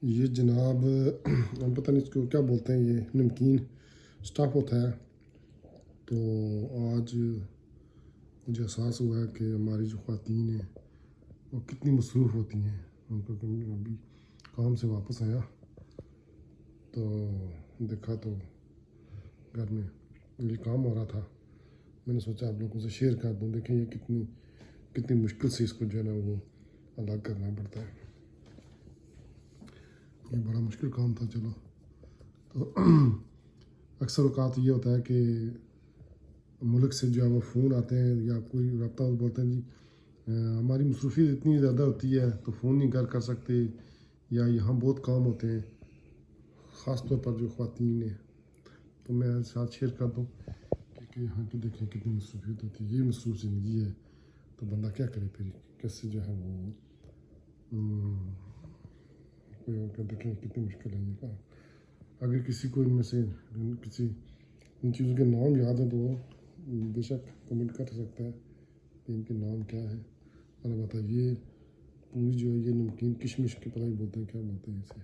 یہ جناب ہم پتہ نہیں اس کو کیا بولتے ہیں، یہ نمکین اسٹف ہوتا ہے۔ تو آج مجھے احساس ہوا ہے کہ ہماری جو خواتین ہیں وہ کتنی مصروف ہوتی ہیں۔ ان کو ابھی کام سے واپس آیا تو دیکھا تو گھر میں یہ کام ہو رہا تھا، میں نے سوچا آپ لوگوں سے شیئر کر دوں۔ دیکھیں یہ کتنی مشکل سے اس کو جو ہے نا وہ الگ کرنا پڑتا ہے، یہ بڑا مشکل کام تھا۔ چلو تو اکثر اوقات یہ ہوتا ہے کہ ملک سے جو ہے وہ فون آتے ہیں یا کوئی رابطہ بولتے ہیں جی ہماری مصروفیت اتنی زیادہ ہوتی ہے تو فون نہیں کر سکتے، یا یہاں بہت کام ہوتے ہیں، خاص طور پر جو خواتین ہیں۔ تو میں ساتھ شیئر کر دوں کہ یہاں کی دیکھیں کتنی مصروفیت ہوتی ہے، یہ مصروف زندگی ہے تو بندہ کیا کرے پھر، کیسے جو ہے وہ دیکھیں کتنی مشکل ہے یہ کام۔ اگر کسی کو ان میں سے کسی ان چیزوں کے نام یاد ہیں تو وہ بے شک کمنٹ کر سکتا ہے کہ ان کے نام کیا ہے۔ البتہ یہ پوری جو ہے یہ نمکین کشمش کے پتہ نہیں بولتے ہیں کیا بولتے ہیں اسے۔